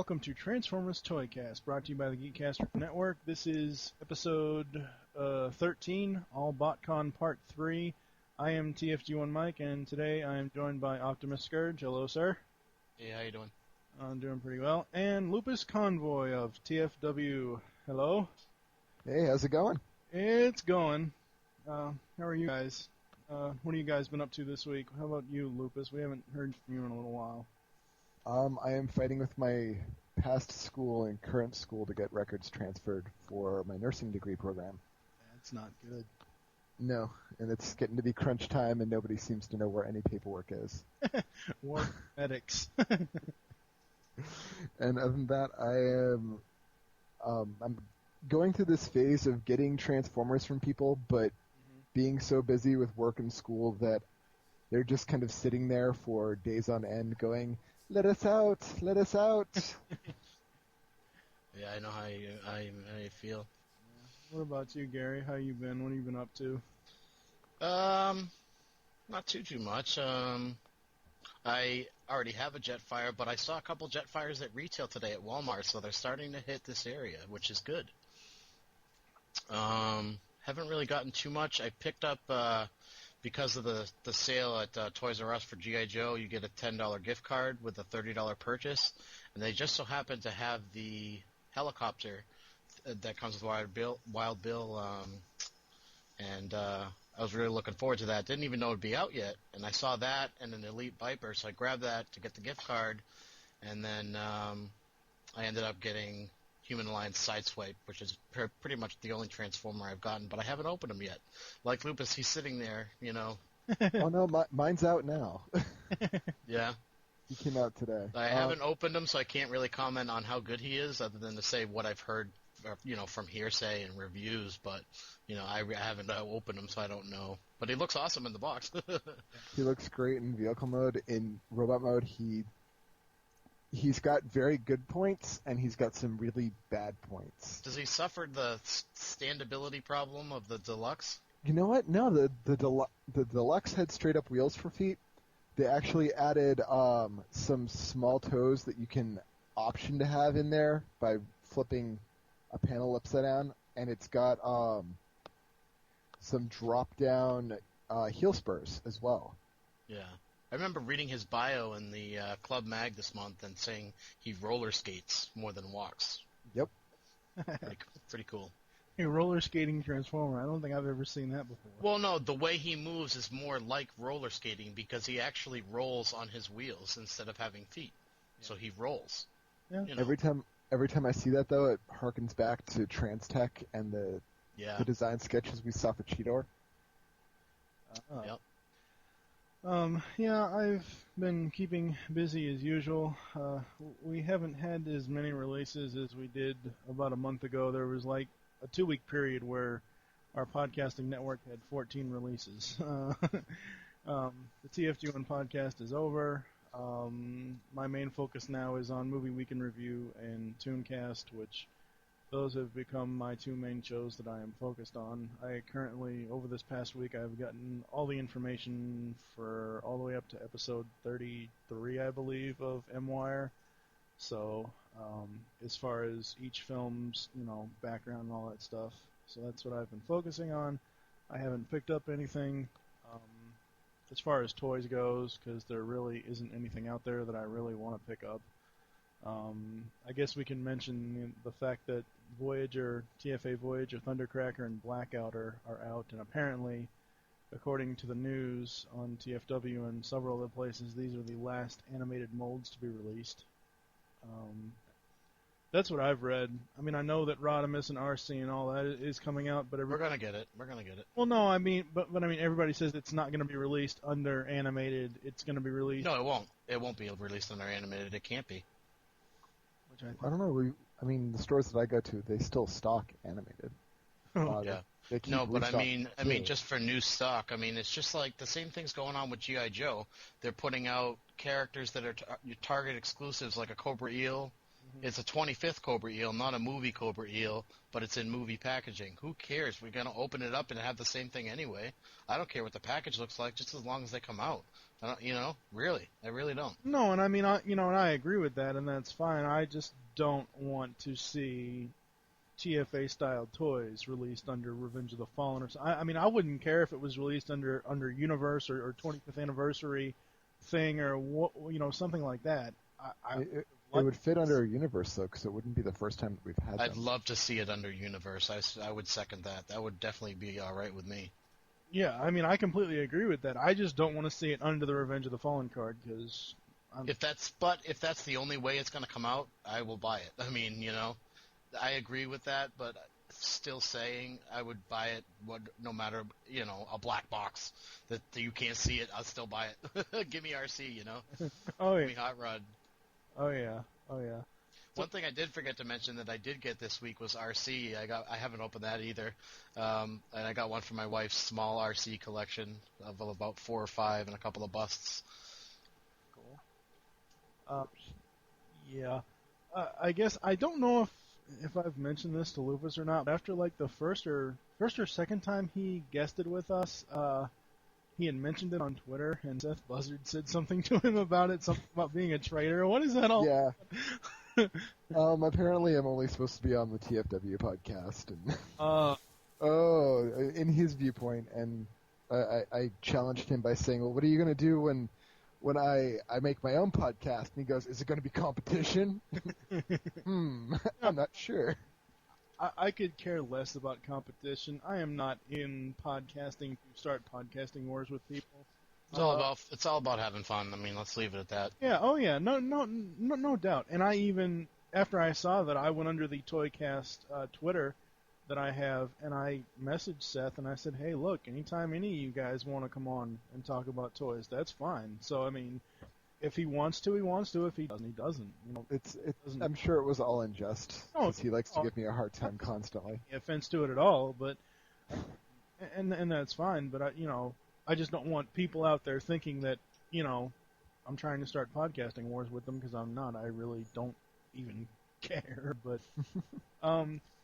welcome to Transformers ToyCast, brought to you by the Geekcaster Network. This is episode 13, All BotCon Part 3. I am TFG1 Mike, and today I am joined by Optimus Scourge. Hello, sir. Hey, how you doing? I'm doing pretty well. And Lupus Convoy of TFW. Hello. Hey, how's it going? It's going. How are you guys? What have you guys been up to this week? How about you, Lupus? We haven't heard from you in a little while. I am fighting with my past school and current school to get records transferred for my nursing degree program. That's not good. No, and it's getting to be crunch time, and nobody seems to know where any paperwork is. War medics. And other than that, I'm going through this phase of getting Transformers from people, but being so busy with work and school that they're just kind of sitting there for days on end going, let us out, let us out. Yeah, I know how you feel. What about you, Gary? How you been? What have you been up to? Not too much. I already have a Jetfire, but I saw a couple Jetfires at retail today at Walmart, so they're starting to hit this area, which is good. Haven't really gotten too much. I picked up, because of the sale at Toys R Us for G.I. Joe, you get a $10 gift card with a $30 purchase, and they just so happen to have the helicopter that comes with Wild Bill, and I was really looking forward to that. Didn't even know it would be out yet, and I saw that and an Elite Viper, so I grabbed that to get the gift card, and then I ended up getting Human Alliance Sideswipe, which is pretty much the only Transformer I've gotten, but I haven't opened him yet. Like Lupus, he's sitting there, you know. Oh no, mine's out now. Yeah? He came out today. I haven't opened him, so I can't really comment on how good he is, other than to say what I've heard, from hearsay and reviews, but, I haven't opened him, so I don't know. But he looks awesome in the box. He looks great in vehicle mode. In robot mode, He's got very good points, and he's got some really bad points. Does he suffer the standability problem of the Deluxe? You know what? No, the Deluxe had straight-up wheels for feet. They actually added some small toes that you can option to have in there by flipping a panel upside down, and it's got some drop-down heel spurs as well. Yeah. I remember reading his bio in the Club Mag this month and saying he roller skates more than walks. Yep. Pretty cool. A roller skating Transformer. I don't think I've ever seen that before. Well, no, the way he moves is more like roller skating because he actually rolls on his wheels instead of having feet. Yeah. So he rolls. Yeah. Every time I see that, though, it harkens back to Transtech and the design sketches we saw for Cheetor. Yep. I've been keeping busy as usual. We haven't had as many releases as we did about a month ago. There was like a 2-week period where our podcasting network had 14 releases. The TFG1 podcast is over. My main focus now is on Movie Week in Review and ToonCast, which those have become my two main shows that I am focused on. I currently, over this past week, I've gotten all the information for all the way up to episode 33, I believe, of M-Wire. So, as far as each film's, background and all that stuff. So that's what I've been focusing on. I haven't picked up anything as far as toys goes, because there really isn't anything out there that I really want to pick up. I guess we can mention the fact that Voyager, TFA Voyager, Thundercracker, and Blackout are out, and apparently, according to the news on TFW and several other places, these are the last animated molds to be released. That's what I've read. I mean, I know that Rodimus and RC and all that is coming out, but we're gonna get it. We're gonna get it. Well, no, I mean, but everybody says it's not going to be released under animated. It's going to be released. No, it won't. It won't be released under animated. It can't be. Which I don't know. The stores that I go to, they still stock animated. Yeah. No, but I mean, just for new stock. I mean, it's just like the same thing's going on with G.I. Joe. They're putting out characters that are Target exclusives, like a Cobra Eel. Mm-hmm. It's a 25th Cobra Eel, not a movie Cobra Eel, but it's in movie packaging. Who cares? We're going to open it up and have the same thing anyway. I don't care what the package looks like, just as long as they come out. I don't, really, I really don't. No, and I mean, and I agree with that, and that's fine. I just don't want to see TFA style toys released under Revenge of the Fallen or so. I mean, I wouldn't care if it was released under Universe or 25th anniversary thing or something like that. It would fit under a Universe though, because it wouldn't be the first time that we've had I'd them. love to see it under Universe. I would second that. That would definitely be all right with me. Yeah, I mean, I completely agree with that. I just don't want to see it under the Revenge of the Fallen card because. If that's the only way it's going to come out, I will buy it. I mean, I agree with that, but still saying I would buy it no matter, a black box that you can't see it, I'll still buy it. Give me RC, Oh Give yeah. me Hot Rod. Oh yeah. One thing I did forget to mention that I did get this week was RC. I haven't opened that either, and I got one for my wife's small RC collection of about 4 or 5 and a couple of busts. Cool. Yeah. I guess I don't know if I've mentioned this to Lupus or not. But after like the first or second time he guested with us, he had mentioned it on Twitter, and Seth Buzzard said something to him about it, something about being a traitor. What is that all? Yeah. Apparently I'm only supposed to be on the TFW podcast, and in his viewpoint, and I challenged him by saying, well, what are you going to do when I make my own podcast? And he goes, is it going to be competition? I'm not sure. I could care less about competition. I am not in podcasting to start podcasting wars with people. It's all about having fun. I mean, let's leave it at that. Yeah, oh yeah, no doubt. And I even, after I saw that, I went under the ToyCast Twitter that I have, and I messaged Seth, and I said, hey, look, anytime any of you guys want to come on and talk about toys, that's fine. So, I mean, if he wants to, he wants to. If he doesn't, he doesn't. I'm sure it was all in jest, because he likes to give me a hard time constantly. No offense to it at all, but and that's fine. But I just don't want people out there thinking that I'm trying to start podcasting wars with them, because I'm not. I really don't even care. But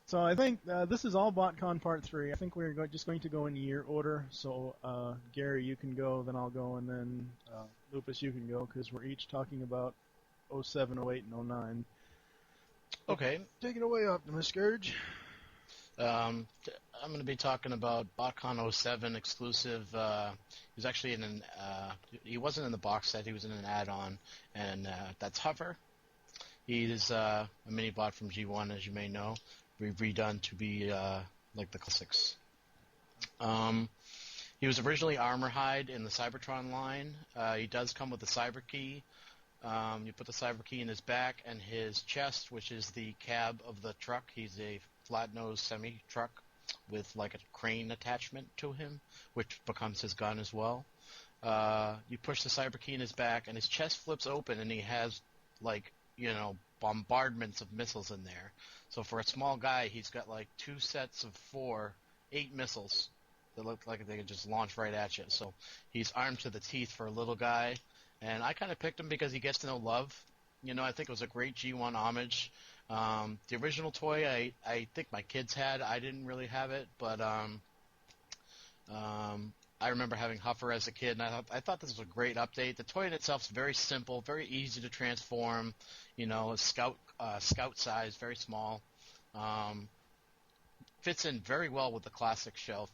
so I think this is all BotCon Part 3. I think we're just going to go in year order. So Gary, you can go, then I'll go, and then Lupus, you can go, because we're each talking about 07, 08, and 09. Okay. Take it away, Optimus Scourge. I'm going to be talking about BotCon 07 exclusive. He was actually he wasn't in the box set. He was in an add-on, and that's Hover. He is a mini bot from G1, as you may know, redone to be like the classics. He was originally Armor Hide in the Cybertron line. He does come with the Cyber Key. You put the Cyber Key in his back and his chest, which is the cab of the truck. He's a flat-nosed semi-truck with like a crane attachment to him, which becomes his gun as well. You push the Cyber Key in his back, and his chest flips open, and he has bombardments of missiles in there. So for a small guy, he's got like 2 sets of 8 missiles that look like they could just launch right at you. So he's armed to the teeth for a little guy. And I kind of picked him because he gets to know love. I think it was a great G1 homage. The original toy, I think my kids had. I didn't really have it, but I remember having Huffer as a kid, and I thought this was a great update. The toy in itself is very simple, very easy to transform. Scout size, very small. Fits in very well with the classic shelf,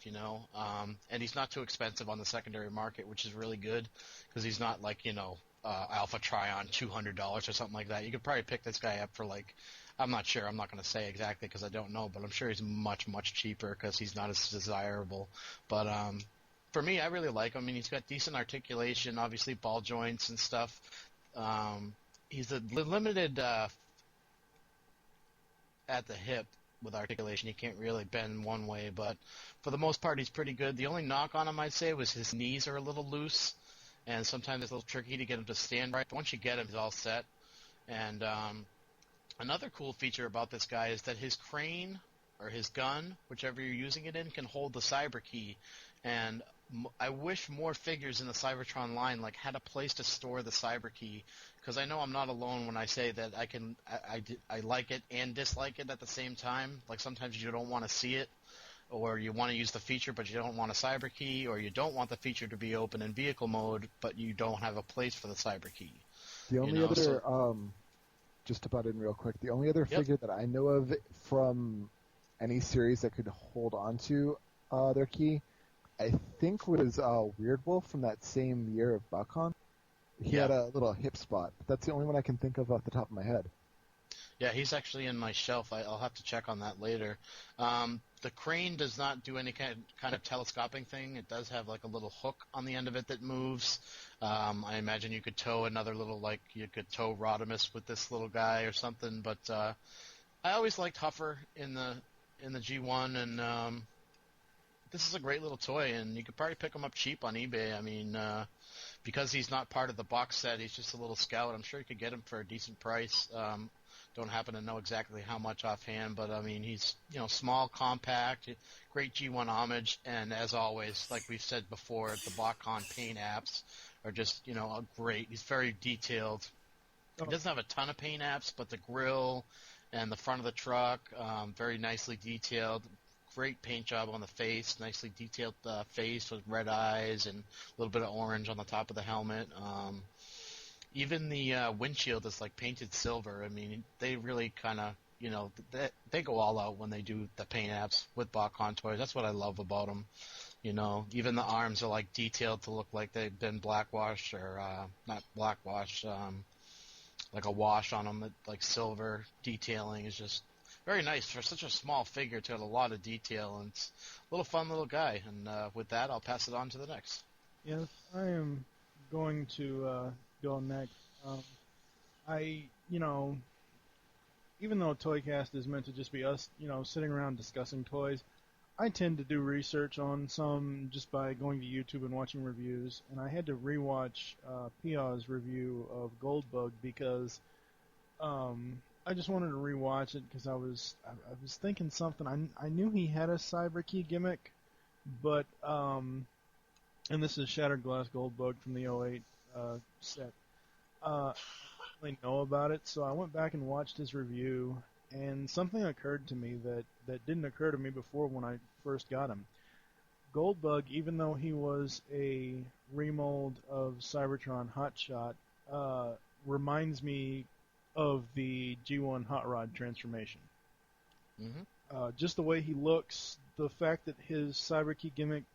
and he's not too expensive on the secondary market, which is really good because he's not like, Alpha Trion $200 or something like that. You could probably pick this guy up for like, I'm not sure, I'm not going to say exactly because I don't know, but I'm sure he's much, much cheaper because he's not as desirable. But for me, I really like him. I mean, he's got decent articulation, obviously ball joints and stuff. He's a limited at the hip with articulation. He can't really bend one way, but for the most part, he's pretty good. The only knock on him, I'd say, was his knees are a little loose, and sometimes it's a little tricky to get him to stand right. But once you get him, he's all set. And another cool feature about this guy is that his crane or his gun, whichever you're using it in, can hold the Cyber Key. And I wish more figures in the Cybertron line had a place to store the Cyber Key, because I know I'm not alone when I say that I like it and dislike it at the same time. Like sometimes you don't want to see it. or you want to use the feature but you don't want a cyber key, or you don't want the feature to be open in vehicle mode but you don't have a place for the cyber key. The only other, just to butt in real quick, the only other figure that I know of from any series that could hold onto their key, I think was Weird Wolf from that same year of BotCon. He had a little hip spot. But that's the only one I can think of off the top of my head. Yeah, he's actually in my shelf. I'll have to check on that later. The crane does not do any kind of telescoping thing. It does have like a little hook on the end of it that moves. I imagine you could tow another little, like you could tow Rodimus with this little guy or something. But I always liked Huffer in the G1, and this is a great little toy, and you could probably pick him up cheap on eBay. I mean, because he's not part of the box set, he's just a little scout. I'm sure you could get him for a decent price. Don't happen to know exactly how much offhand, but I mean, he's, small, compact, great G1 homage, and as always, like we've said before, the BotCon paint apps are just, great. He's very detailed. He doesn't have a ton of paint apps, but the grill and the front of the truck, very nicely detailed. Great paint job on the face, nicely detailed face with red eyes and a little bit of orange on the top of the helmet. Even the windshield is like painted silver. I mean, they really kind of, they go all out when they do the paint apps with BotCon toys. That's what I love about them. Even the arms are like detailed to look like they've been blackwashed or not blackwashed, like a wash on them. Like silver detailing is just very nice for such a small figure to have a lot of detail, and it's a little fun little guy. And with that, I'll pass it on to the next. Yes, I am going to go next. Even though ToyCast is meant to just be us, sitting around discussing toys, I tend to do research on some just by going to YouTube and watching reviews. And I had to rewatch Pia's review of Goldbug because I just wanted to rewatch it because I was thinking something. I knew he had a cyber key gimmick, but and this is Shattered Glass Goldbug from the '08 set. I didn't really know about it, so I went back and watched his review, and something occurred to me that didn't occur to me before when I first got him. Goldbug, even though he was a remold of Cybertron Hotshot, reminds me of the G1 Hot Rod transformation. Mm-hmm. Just the way he looks, the fact that his cyber key gimmick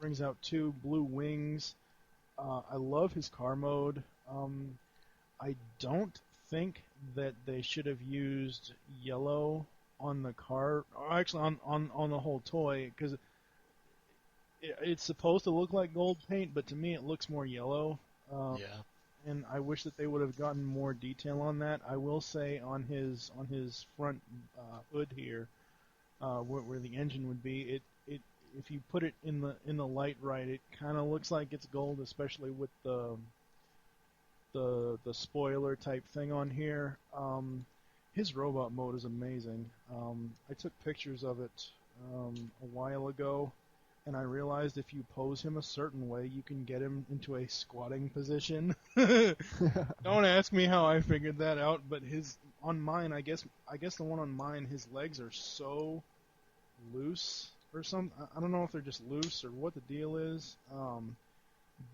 brings out 2 blue wings. I love his car mode. I don't think that they should have used yellow on the car, or actually on the whole toy, because it's supposed to look like gold paint, but to me it looks more yellow. Yeah. And I wish that they would have gotten more detail on that. I will say on his front hood here, where the engine would be, it if you put it in the light right, it kind of looks like it's gold, especially with the spoiler type thing on here. His robot mode is amazing. I took pictures of it a while ago, and I realized if you pose him a certain way, you can get him into a squatting position. Don't ask me how I figured that out, but on mine, I guess the one on mine, his legs are so loose or something. I don't know if they're just loose or what the deal is,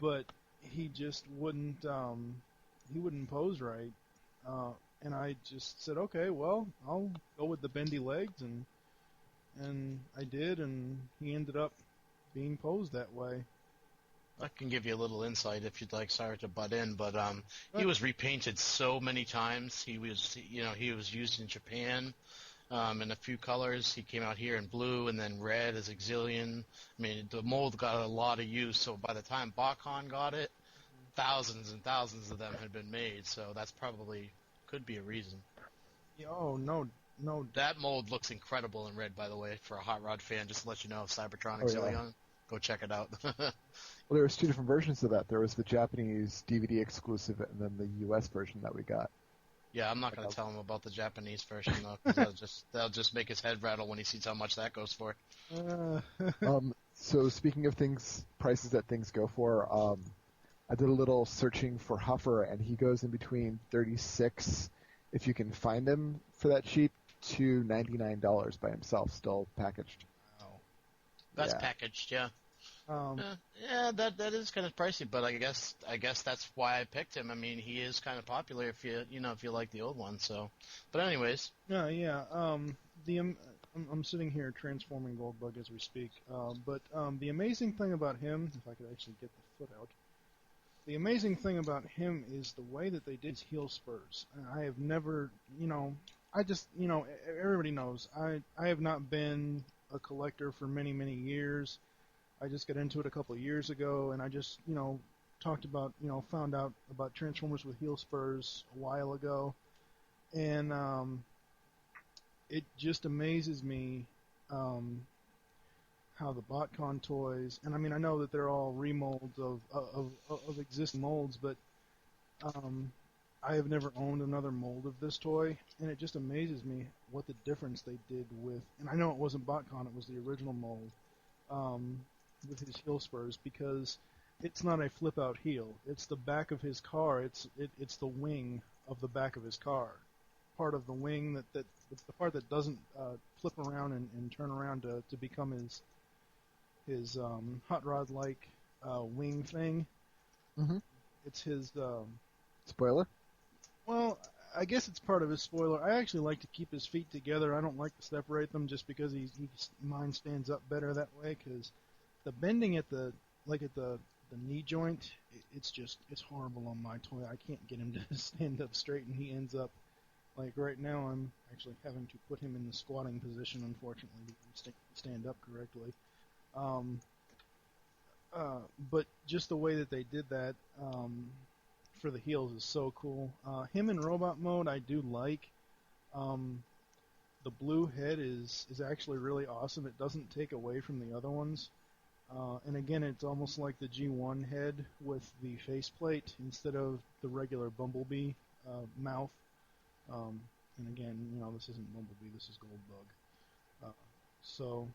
but he just wouldn't pose right, and I just said, okay, well, I'll go with the bendy legs, and I did, and he ended up being posed that way. I can give you a little insight if you'd like. Sorry to butt in, but he was repainted so many times. He was used in Japan in a few colors. He came out here in blue and then red as Exilian. I mean, the mold got a lot of use. So by the time BotCon got it, thousands and thousands of them had been made. So that's probably could be a reason. Oh no. That mold looks incredible in red, by the way, for a Hot Rod fan. Just to let you know, Cybertron Oh, Exilion. yeah. Go check it out. Well, there was 2 different versions of that. There was the Japanese DVD exclusive and then the U.S. version that we got. Yeah, I'm not going to tell him about the Japanese version, though, because that'll just make his head rattle when he sees how much that goes for. So speaking of prices that things go for, I did a little searching for Huffer, and he goes in between $36, if you can find him for that cheap, to $99 by himself, still packaged. Wow. That's Yeah. packaged, yeah. Um, Yeah, that is kind of pricey, but I guess that's why I picked him. I mean, he is kind of popular if you like the old one. So, but anyways, no, yeah. I'm sitting here transforming Goldbug as we speak. But the amazing thing about him, if I could actually get the foot out, the amazing thing about him is the way that they did his heel spurs. I have never, I just, everybody knows I have not been a collector for many, many years. I just got into it a couple of years ago, and I just, talked about, found out about Transformers with heel spurs a while ago, and it just amazes me how the BotCon toys, and I mean, I know that they're all remolds of existing molds, but I have never owned another mold of this toy, and it just amazes me what the difference they did with, and I know it wasn't BotCon, it was the original mold, with his heel spurs, because it's not a flip-out heel. It's the back of his car. It's the wing of the back of his car. Part of the wing the part that doesn't flip around and turn around to become his hot rod like wing thing. Mm-hmm. It's his Spoiler? well, I guess it's part of his spoiler. I actually like to keep his feet together. I don't like to separate them just because mine stands up better that way, because the bending at the knee joint, it's horrible on my toy. I can't get him to stand up straight, and he ends up, like right now, I'm actually having to put him in the squatting position, unfortunately, to stand up correctly. But just the way that they did that for the heels is so cool. Him in robot mode, I do like. The blue head is actually really awesome. It doesn't take away from the other ones. And again, it's almost like the G1 head with the faceplate instead of the regular Bumblebee mouth. And again, this isn't Bumblebee, this is Goldbug. So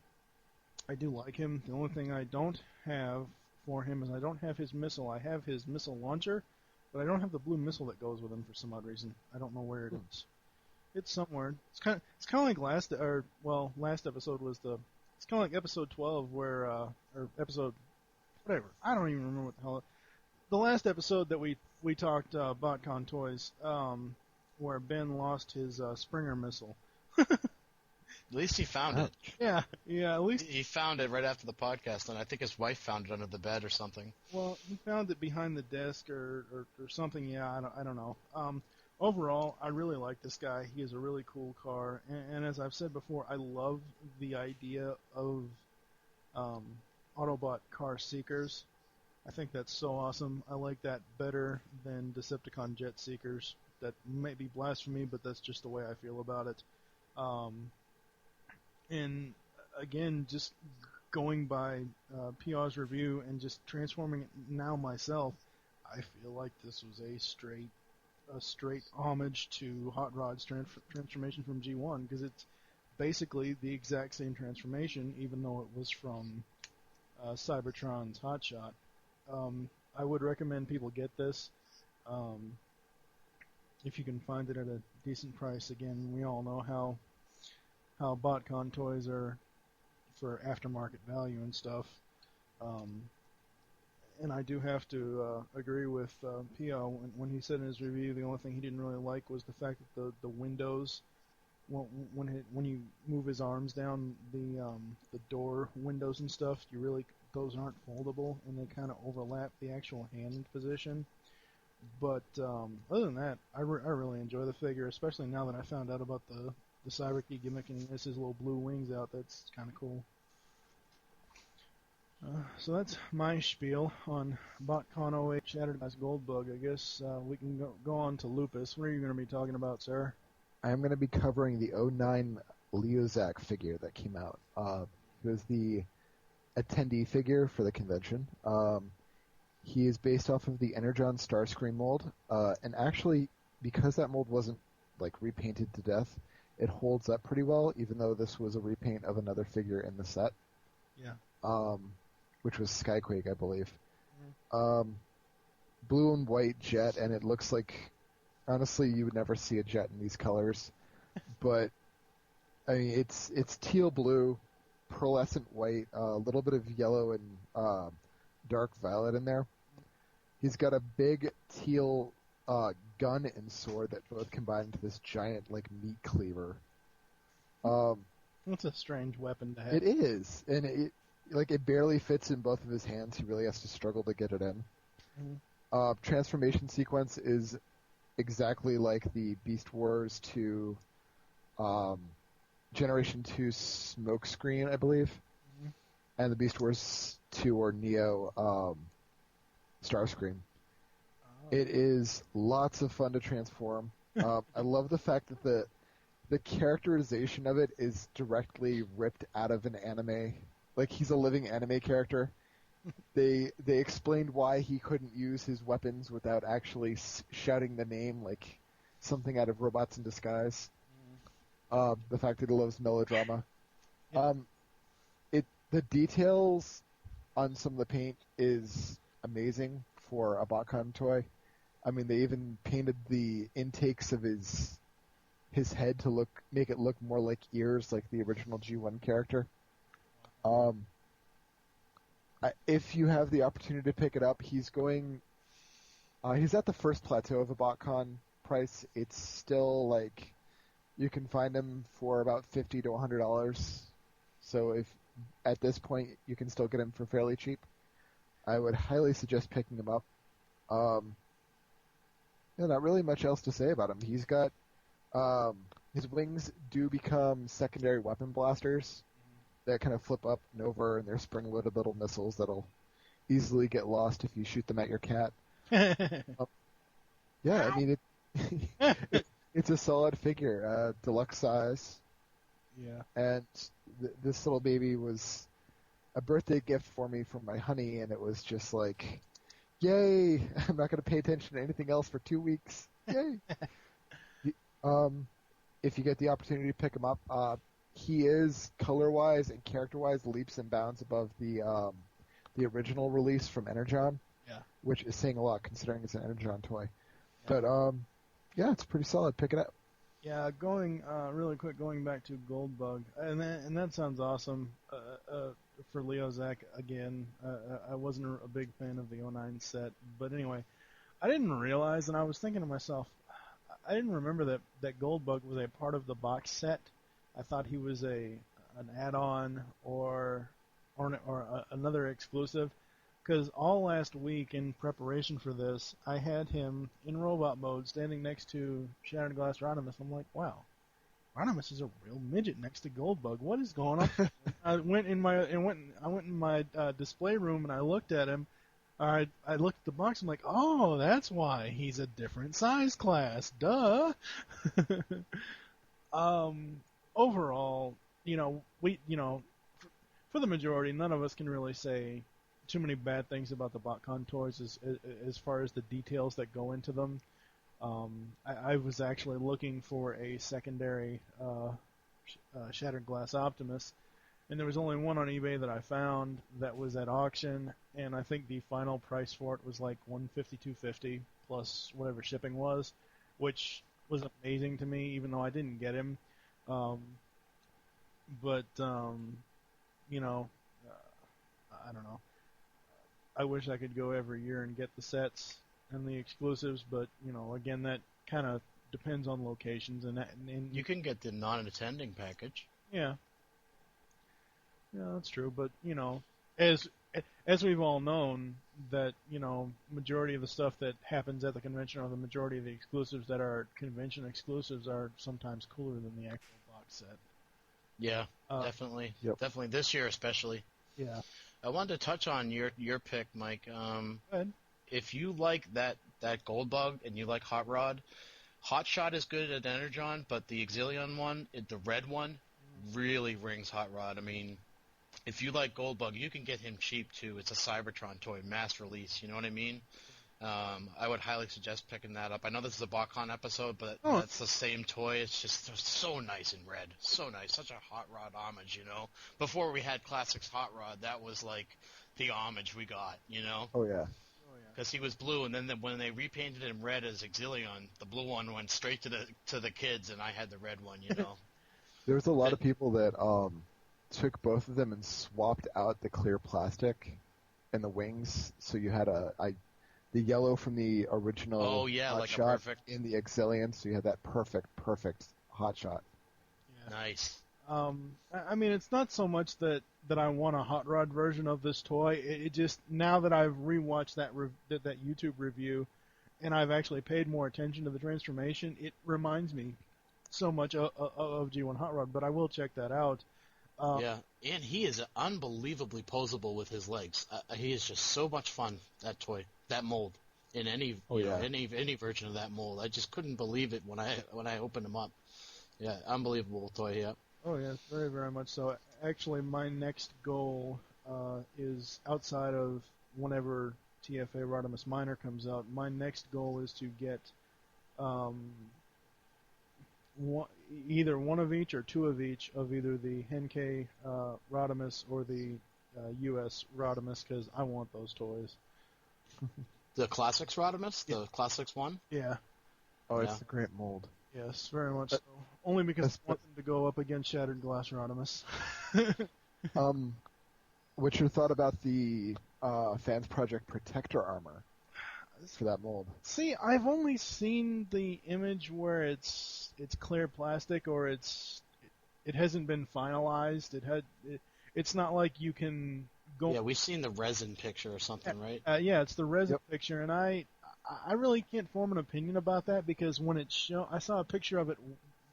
I do like him. The only thing I don't have for him is I don't have his missile. I have his missile launcher, but I don't have the blue missile that goes with him for some odd reason. I don't know where it is. It's somewhere. It's kind of like last episode was it's kind of like episode 12 where or episode whatever. I don't even remember what the hell. The last episode that we talked BotCon toys, where Ben lost his Springer missile. at least he found it. Yeah, at least He found it right after the podcast, and I think his wife found it under the bed or something. Well, he found it behind the desk or something. Yeah, I don't know. Overall, I really like this guy. He is a really cool car, and as I've said before, I love the idea of Autobot car seekers. I think that's so awesome. I like that better than Decepticon jet seekers. That may be blasphemy, but that's just the way I feel about it. And again, just going by PR's review and just transforming it now myself, I feel like this was a straight homage to Hot Rod's transformation from G1, because it's basically the exact same transformation, even though it was from Cybertron's Hotshot. I would recommend people get this if you can find it at a decent price. Again, we all know how BotCon toys are for aftermarket value and stuff. And I do have to agree with P.O. when he said in his review the only thing he didn't really like was the fact that the windows, when you move his arms down, the door windows and stuff, those aren't foldable, and they kind of overlap the actual hand position. But other than that, I really enjoy the figure, especially now that I found out about the Cyber-Key gimmick and his little blue wings out. That's kind of cool. So that's my spiel on BotCon 08 Shattered Glass Goldbug. I guess we can go on to Lupus. What are you going to be talking about, sir? I'm going to be covering the 09 Leozak figure that came out. It was the attendee figure for the convention. He is based off of the Energon Starscream mold, and actually, because that mold wasn't repainted to death, it holds up pretty well, even though this was a repaint of another figure in the set. Yeah. Which was Skyquake, I believe. Mm-hmm. Blue and white jet, and it looks like, honestly, you would never see a jet in these colors. But I mean, it's teal blue, pearlescent white, a little bit of yellow and dark violet in there. He's got a big teal gun and sword that both combine into this giant like meat cleaver. That's a strange weapon to have. It is, and it barely fits in both of his hands. He really has to struggle to get it in. Mm-hmm. Transformation sequence is exactly like the Beast Wars 2 Generation 2 Smokescreen, I believe, and the Beast Wars 2 or Neo Starscream. It is lots of fun to transform. I love the fact that the characterization of it is directly ripped out of an anime. Like, he's a living anime character. They explained why he couldn't use his weapons without actually shouting the name, like something out of Robots in Disguise. The fact that he loves melodrama. Yeah. The details on some of the paint is amazing for a BotCon toy. I mean, they even painted the intakes of his head to make it look more like ears, like the original G1 character. If you have the opportunity to pick it up, he's at the first plateau of a BotCon price. It's still like you can find him for about $50 to $100. So if at this point you can still get him for fairly cheap, I would highly suggest picking him up. Not really much else to say about him. He's got his wings do become secondary weapon blasters that kind of flip up and over, and they're spring-loaded little missiles that'll easily get lost if you shoot them at your cat. Yeah, I mean it's a solid figure, deluxe size. Yeah. And this little baby was a birthday gift for me from my honey, and it was just like, yay! I'm not going to pay attention to anything else for 2 weeks. Yay! If you get the opportunity to pick him up, he is color-wise and character-wise leaps and bounds above the original release from Energon. Yeah. Which is saying a lot considering it's an Energon toy. Yeah. But yeah, it's pretty solid. Pick it up. Yeah, really quick, going back to Goldbug, and that sounds awesome. For Leo Zach again, I wasn't a big fan of the 09 set, but anyway, I didn't realize, and I was thinking to myself, I didn't remember that Goldbug was a part of the box set. I thought he was an add-on or another exclusive. Because all last week in preparation for this, I had him in robot mode standing next to Shattered Glass Rodimus. I'm like, wow, Rodimus is a real midget next to Goldbug. What is going on? I went in my display room and I looked at him. I looked at the box. I'm like, oh, that's why he's a different size class. Duh. Overall, for the majority, none of us can really say too many bad things about the BotCon toys as far as the details that go into them. I was actually looking for a secondary Shattered Glass Optimus, and there was only one on eBay that I found that was at auction, and I think the final price for it was like $150, $250 plus whatever shipping was, which was amazing to me, even though I didn't get him. I don't know. I wish I could go every year and get the sets and the exclusives, but again, that kind of depends on locations and you can get the non-attending package. Yeah, that's true. But as we've all known, that majority of the stuff that happens at the convention, or the majority of the exclusives that are convention exclusives, are sometimes cooler than the actual box set. Yeah, definitely. Yep. Definitely this year especially. Yeah. I wanted to touch on your pick, Mike. Go ahead. If you like that Goldbug and you like Hot Rod, Hot Shot is good at Energon, but the Exilion one, the red one, really rings Hot Rod. I mean, if you like Goldbug, you can get him cheap too. It's a Cybertron toy, mass release. You know what I mean? I would highly suggest picking that up. I know this is a BotCon episode, but that's the same toy. It's just so nice in red. So nice. Such a Hot Rod homage, Before we had Classics Hot Rod, that was like the homage we got, Oh, yeah. Because he was blue, and then when they repainted him red as Exilion, the blue one went straight to the kids, and I had the red one, There was a lot of people that took both of them and swapped out the clear plastic and the wings, so you had the yellow from the original Oh, yeah, hot like a shot perfect... in the Exilian, so you had that perfect hot shot. Yeah. Nice. I mean, it's not so much that I want a hot rod version of this toy. It just, now that I've rewatched that YouTube review, and I've actually paid more attention to the transformation, it reminds me so much of G1 Hot Rod. But I will check that out. Yeah, and he is unbelievably posable with his legs. He is just so much fun, that toy, that mold, in any any version of that mold. I just couldn't believe it when I opened him up. Yeah, unbelievable toy. Yeah. Oh yes, very very much so. Actually, my next goal is outside of whenever TFA Rodimus Minor comes out. My next goal is to get either one of each or two of each of either the Henkei Rodimus or the US Rodimus, because I want those toys. The Classics Rodimus, the Classics one. Yeah. Oh, Yeah. it's a great mold. Yes, very much so. Only because I want them to go up against Shattered Glass Rodimus. What's your thought about the Fans Project Protector armor for that mold? See, I've only seen the image where it's clear plastic, or it hasn't been finalized. It's not like you can go. Yeah, we've seen the resin picture or something, right? Yeah, it's the resin picture, and I really can't form an opinion about that, because when it I saw a picture of it,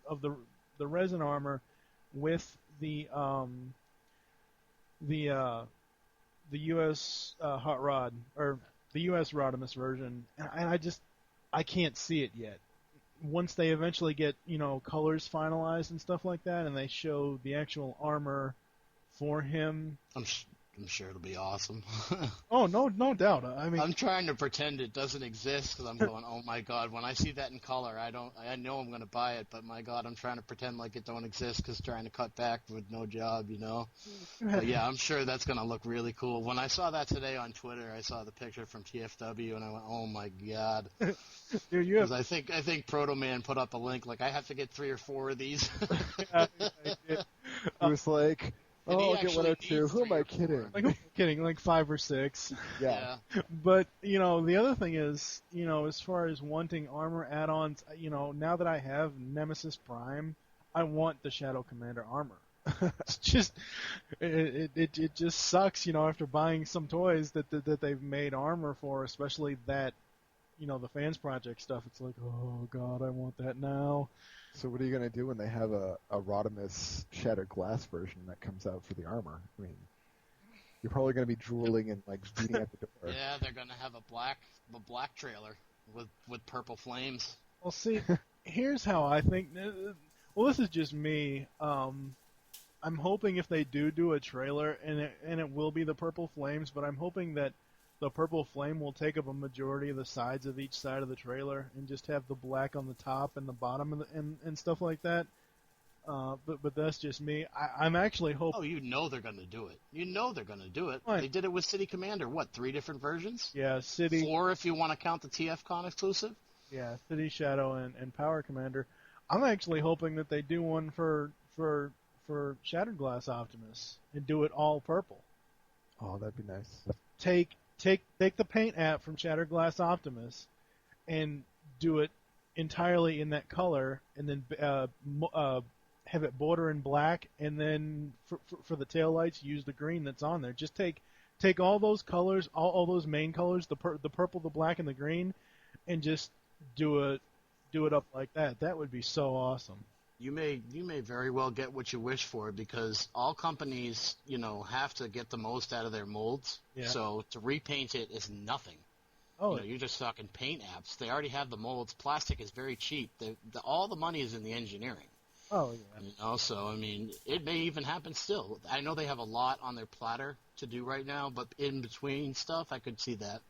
of the resin armor with the US hot rod, or the US Rodimus version, and I can't see it yet. Once they eventually get, colors finalized and stuff like that, and they show the actual armor for him, I'm sure it'll be awesome. oh, no doubt. I mean, I'm trying to pretend it doesn't exist, because I'm going, oh my god, when I see that in color, I know I'm going to buy it, but my god, I'm trying to pretend like it don't exist, because trying to cut back with no job, But yeah, I'm sure that's going to look really cool. When I saw that today on Twitter, I saw the picture from TFW, and I went, oh my god. Dude, Because I think Proto Man put up a link, like, I have to get 3 or 4 of these. I did. It was like, I'll get one or two. Who am I kidding? Like, who am I kidding? Like 5 or 6. Yeah. But, the other thing is, as far as wanting armor add-ons, now that I have Nemesis Prime, I want the Shadow Commander armor. It's just, it just sucks, after buying some toys that they've made armor for, especially that, the Fans Project stuff. It's like, oh god, I want that now. So what are you going to do when they have a Rodimus Shattered Glass version that comes out for the armor? I mean, you're probably going to be drooling and like beating at the door. Yeah, they're going to have a black trailer with purple flames. Well, see, here's how I think. Well, this is just me. I'm hoping if they do a trailer, and it will be the purple flames, but I'm hoping that the purple flame will take up a majority of the sides of each side of the trailer, and just have the black on the top and the bottom of and stuff like that. But that's just me. I'm actually hoping. Oh, they're going to do it. They're going to do it. Right. They did it with City Commander. What, 3 different versions? Yeah, City. 4 if you want to count the TFCon exclusive. Yeah, City Shadow and Power Commander. I'm actually hoping that they do one for Shattered Glass Optimus and do it all purple. Oh, that'd be nice. Take the paint app from Shattered Glass Optimus and do it entirely in that color, and then have it border in black, and then for the taillights use the green that's on there. Just take all those colors, all those main colors, the purple, the black, and the green, and just do it up like that. That would be so awesome. You may very well get what you wish for, because all companies, have to get the most out of their molds. Yeah. So to repaint it is nothing. Oh, You're just talking paint apps. They already have the molds. Plastic is very cheap. All the money is in the engineering. oh yeah. So I mean, it may even happen still. I know they have a lot on their platter to do right now, but in between stuff, I could see that.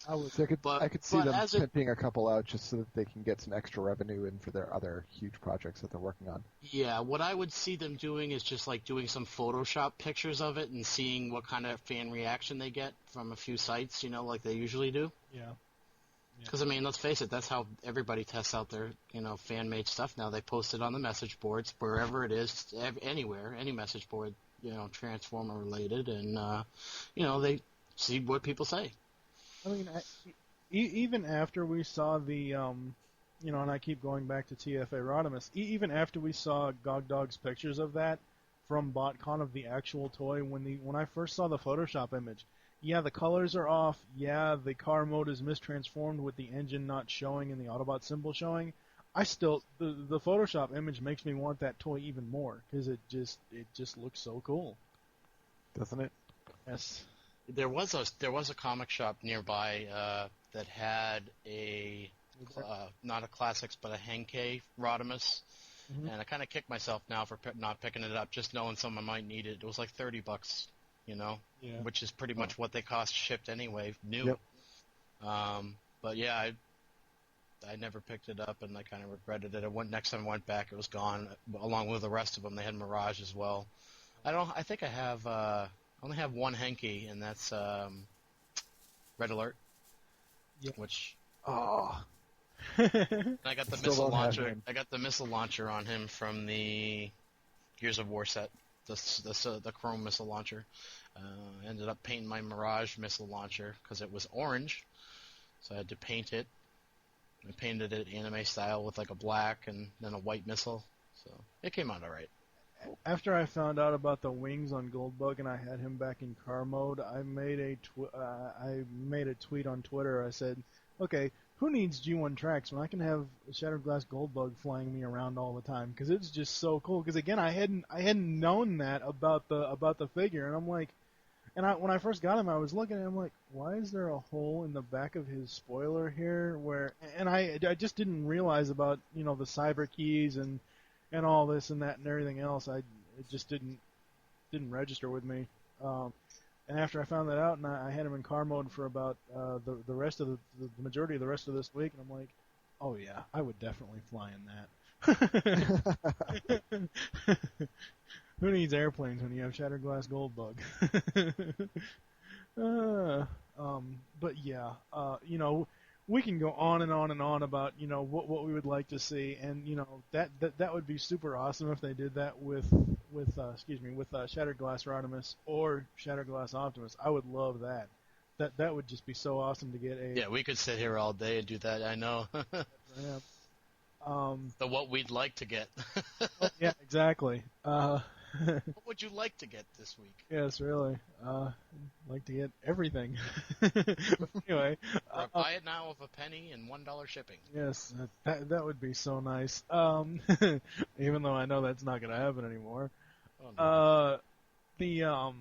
I would. So I could see but them as it- pimping a couple out just so that they can get some extra revenue in for their other huge projects that they're working on. Yeah, what I would see them doing is just like doing some Photoshop pictures of it and seeing what kind of fan reaction they get from a few sites, like they usually do. Yeah. Because, I mean, let's face it, that's how everybody tests out their, fan-made stuff now. They post it on the message boards, wherever it is, anywhere, any message board, Transformer-related, and, they see what people say. I mean, even after we saw the, and I keep going back to TFA Rodimus, even after we saw Gogdog's pictures of that from BotCon of the actual toy, when I first saw the Photoshop image, yeah, the colors are off. Yeah, the car mode is mistransformed with the engine not showing and the Autobot symbol showing. I still the Photoshop image makes me want that toy even more because it just looks so cool, doesn't it? Yes. There was a comic shop nearby that had a not a Classics but a Henkei Rodimus, and I kind of kick myself now for not picking it up, just knowing someone might need it. It was like $30. Which is pretty much what they cost shipped anyway, new. Yep. But yeah, I never picked it up, and I kind of regretted it. Next time I went back, it was gone, along with the rest of them. They had Mirage as well. I think I have only have one Henke, and that's Red Alert. Yep. Which I got the missile launcher. I got the missile launcher on him from the Gears of War set. The chrome missile launcher. Ended up painting my Mirage missile launcher because it was orange, so I had to paint it. I painted it anime style with like a black and then a white missile, so it came out all right. After I found out about the wings on Goldbug and I had him back in car mode, I made a tweet on Twitter. I said, "Okay, who needs G1 tracks when I can have Shattered Glass Goldbug flying me around all the time?" Because it's just so cool. Because again, I hadn't known that about the figure, and I'm like, when I first got him, I was looking at him like, why is there a hole in the back of his spoiler here? I just didn't realize about the cyber keys and all this and that and everything else. It just didn't register with me. And after I found that out, and I had him in car mode for about the rest of the majority of the rest of this week, and I'm like, oh yeah, I would definitely fly in that. Who needs airplanes when you have Shattered Glass Goldbug? But yeah, we can go on and on and on about what we would like to see, and that would be super awesome if they did that with Shattered Glass Rodimus or Shattered Glass Optimus. I would love that. That would just be so awesome to get a. Yeah, we could sit here all day and do that. I know. Yeah. The what we'd like to get. Oh, yeah, exactly. What would you like to get this week? Yes, really. I'd like to get everything. Anyway. Buy it now with a penny and $1 shipping. Yes, that would be so nice. Even though I know that's not going to happen anymore. Oh, no.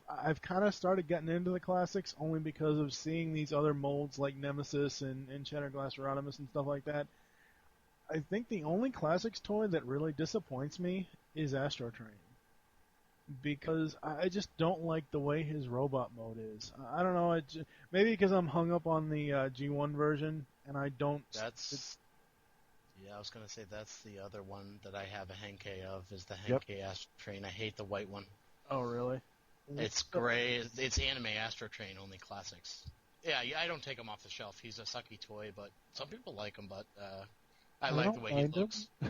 I've kind of started getting into the classics only because of seeing these other molds like Nemesis and Shattered Glass Rodimus and stuff like that. I think the only classics toy that really disappoints me is Astro Train, because I just don't like the way his robot mode is. I don't know, maybe because I'm hung up on the G1 version, and I don't... Yeah, I was going to say that's the other one that I have a Henkei of, is the Henkei Astro Train. I hate the white one. Oh, really? It's gray. It's anime Astro Train, only classics. Yeah, I don't take him off the shelf. He's a sucky toy, but some people like him, but... I like the way he looks. Go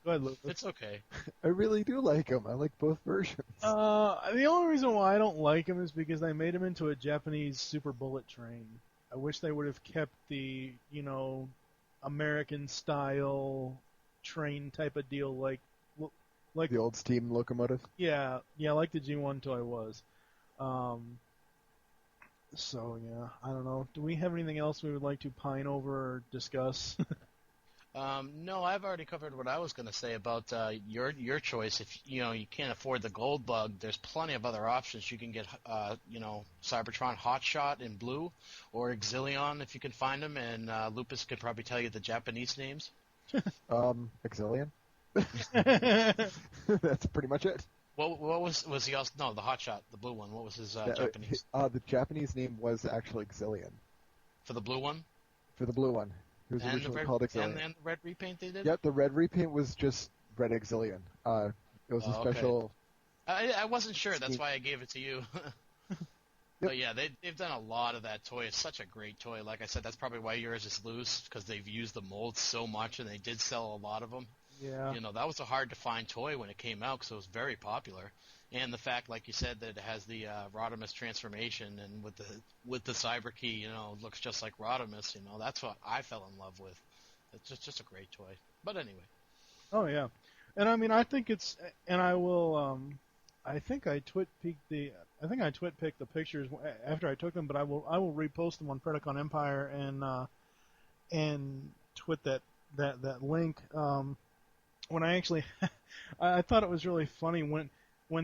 ahead, Lucas. It's okay. I really do like him. I like both versions. The only reason why I don't like him is because they made him into a Japanese super bullet train. I wish they would have kept the, American style train type of deal, like the old steam locomotive. Yeah, like the G1 toy was. So yeah, I don't know. Do we have anything else we would like to pine over or discuss? No, I've already covered what I was going to say about your choice. If you can't afford the Gold Bug, there's plenty of other options. You can get Cybertron Hotshot in blue, or Exilion if you can find them. And Lupus could probably tell you the Japanese names. Exilion. That's pretty much it. What was he also? No, the Hotshot, the blue one. What was his Japanese? The Japanese name was actually Exilion. For the blue one. For the blue one. It was originally called Exilion. And the red repaint they did? Yep, the red repaint was just Red Exilion. It was a special... Okay. I wasn't sure, that's why I gave it to you. But yeah, they've done a lot of that toy. It's such a great toy. Like I said, that's probably why yours is loose, because they've used the molds so much, and they did sell a lot of them. Yeah. You know, that was a hard to find toy when it came out, because it was very popular. And the fact, like you said, that it has the Rodimus transformation, and with the Cyber Key, you know, it looks just like Rodimus. You know, that's what I fell in love with. It's just a great toy. But anyway. Oh yeah, and I mean I think it's, and I will I think I twit peeked the pictures after I took them, but I will repost them on Predacon Empire and twit that link. When I actually I thought it was really funny when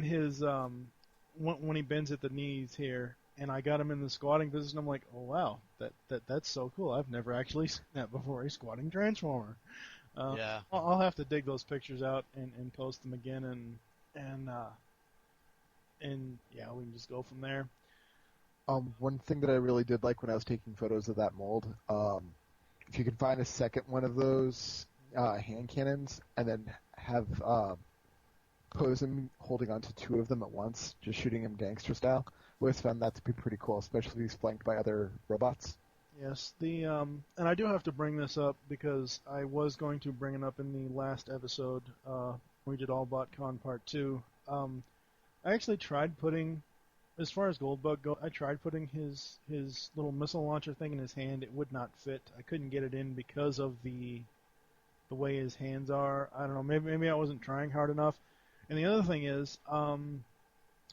his when he bends at the knees here, and I got him in the squatting position. I'm like, oh wow, that's so cool. I've never actually seen that before. A squatting transformer. Yeah. I'll have to dig those pictures out and post them again, and yeah, we can just go from there. One thing that I really did like when I was taking photos of that mold, if you can find a second one of those hand cannons and then have pose him holding onto two of them at once, just shooting him gangster style, I always found that to be pretty cool, especially if he's flanked by other robots. Yes, and I do have to bring this up because I was going to bring it up in the last episode. We did All BotCon Part 2. I actually tried putting, as far as Goldbug go, I tried putting his little missile launcher thing in his hand. It would not fit. I couldn't get it in because of the way his hands are. I don't know. Maybe I wasn't trying hard enough. And the other thing is,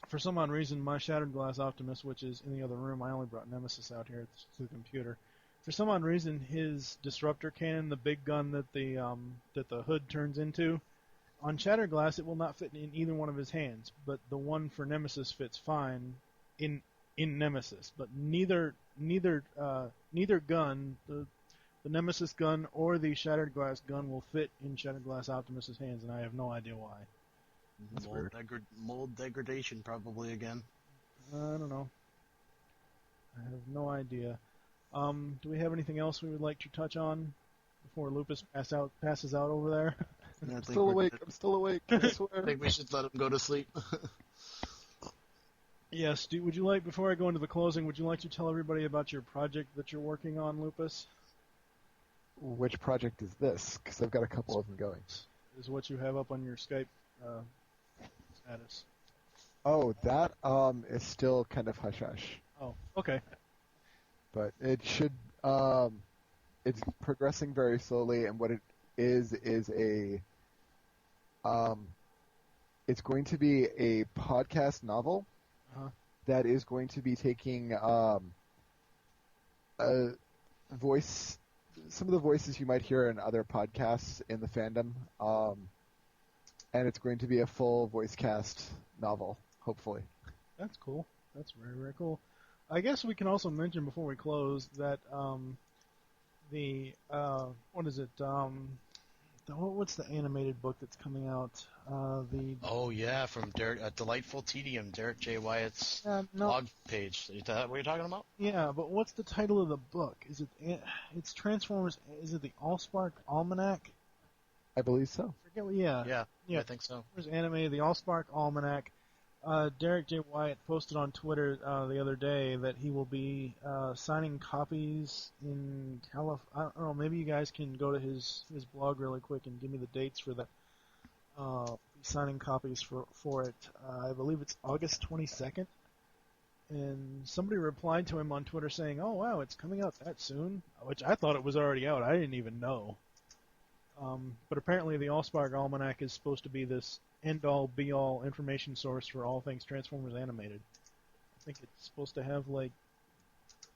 for some odd reason, my Shattered Glass Optimus, which is in the other room, I only brought Nemesis out here to the computer. For some odd reason, his disruptor cannon, the big gun that the hood turns into, on Shattered Glass, it will not fit in either one of his hands. But the one for Nemesis fits fine in Nemesis. But neither gun, the Nemesis gun or the Shattered Glass gun, will fit in Shattered Glass Optimus's hands, and I have no idea why. That's weird. Mold degradation probably again. I don't know. I have no idea. Do we have anything else we would like to touch on before Lupus passes out over there? I'm still awake. I swear. I think we should let him go to sleep. Yes. Would you like, before I go into the closing, would you like to tell everybody about your project that you're working on, Lupus? Which project is this? Because I've got a couple of them going. Is what you have up on your Skype status. Oh, that is still kind of hush-hush. Oh, okay. But it should, it's progressing very slowly, and what it is a, it's going to be a podcast novel that is going to be taking a voice, some of the voices you might hear in other podcasts in the fandom, and it's going to be a full voice cast novel, hopefully. That's cool. That's very, very cool. I guess we can also mention before we close that what is it? What's the animated book that's coming out? Oh yeah, from Delightful Tedium, Derek J. Wyatt's blog page. Is that what you're talking about? Yeah, but what's the title of the book? It's Transformers? Is it the Allspark Almanac? I believe so. Yeah, I think so. There's animated the Allspark Almanac. Derek J. Wyatt posted on Twitter the other day that he will be signing copies in California. I don't know, maybe you guys can go to his blog really quick and give me the dates for that. Signing copies for it. I believe it's August 22nd. And somebody replied to him on Twitter saying, "Oh wow, it's coming out that soon," which I thought it was already out. I didn't even know. But apparently the Allspark Almanac is supposed to be this end-all, be-all information source for all things Transformers animated. I think it's supposed to have like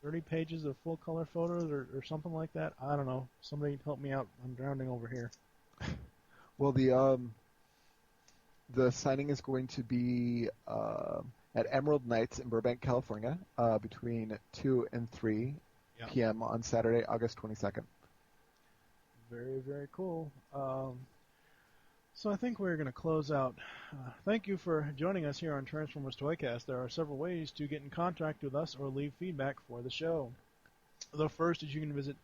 30 pages of full-color photos or something like that. I don't know. Somebody help me out. I'm drowning over here. Well, the signing is going to be at Emerald Nights in Burbank, California, between 2 and 3 p.m. on Saturday, August 22nd. Very, very cool. So I think we're going to close out. Thank you for joining us here on Transformers ToyCast. There are several ways to get in contact with us or leave feedback for the show. The first is you can visit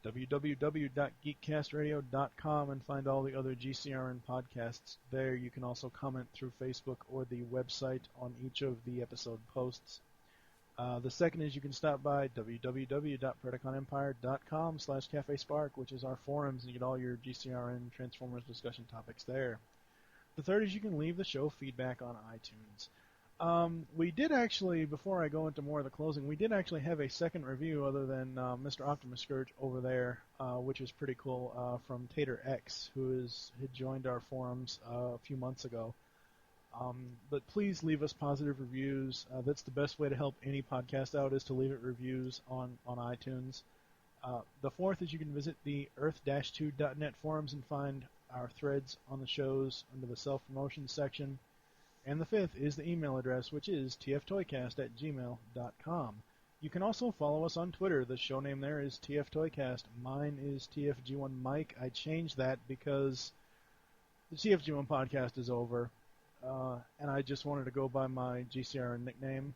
www.geekcastradio.com and find all the other GCRN podcasts there. You can also comment through Facebook or the website on each of the episode posts. The second is you can stop by www.predaconempire.com/CafeSpark, which is our forums, and you get all your GCRN Transformers discussion topics there. The third is you can leave the show feedback on iTunes. We did actually, before I go into more of the closing, we did actually have a second review other than Mr. Optimus Scourge over there, which is pretty cool, from Tater X, who had joined our forums a few months ago. But please leave us positive reviews. That's the best way to help any podcast out, is to leave it reviews on iTunes. The fourth is you can visit the earth-2.net forums and find our threads on the shows under the self-promotion section. And the fifth is the email address, which is tftoycast@gmail.com. You can also follow us on Twitter. The show name there is tftoycast. Mine is tfg1mike. I changed that because the TFG1 podcast is over, and I just wanted to go by my GCRN nickname.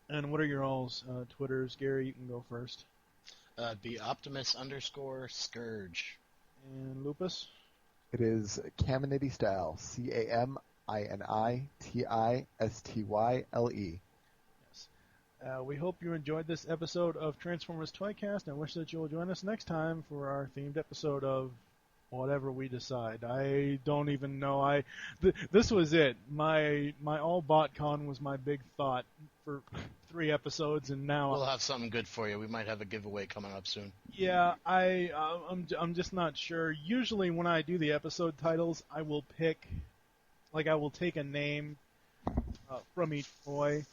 And what are your all's Twitters? Gary, you can go first. Be Optimus_Scourge. And Lupus? It is Caminiti Style, CAMINITISTYLE. Yes. We hope you enjoyed this episode of Transformers ToyCast, and wish that you will join us next time for our themed episode of whatever we decide. I don't even know. This was it. My all BotCon was my big thought for 3 episodes, and now We'll have something good for you. We might have a giveaway coming up soon. Yeah, I'm just not sure. Usually when I do the episode titles, I will take a name from each toy.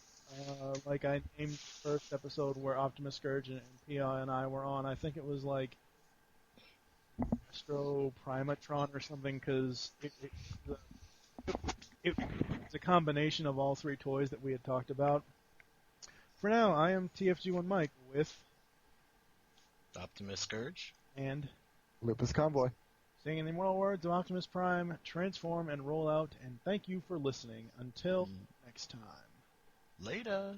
Like I named the first episode where Optimus Scourge and Pia and I were on. I think it was like Astro Primatron or something, because it's a combination of all 3 toys that we had talked about. For now, I am TFG1 Mike with Optimus Scourge and Lupus Convoy. saying in the immortal words of Optimus Prime, transform and roll out, and thank you for listening. Until next time. Later.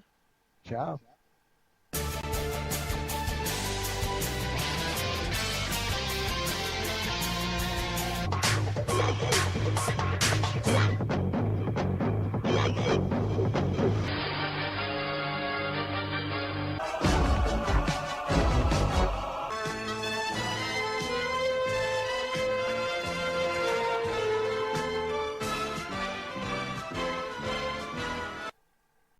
Ciao.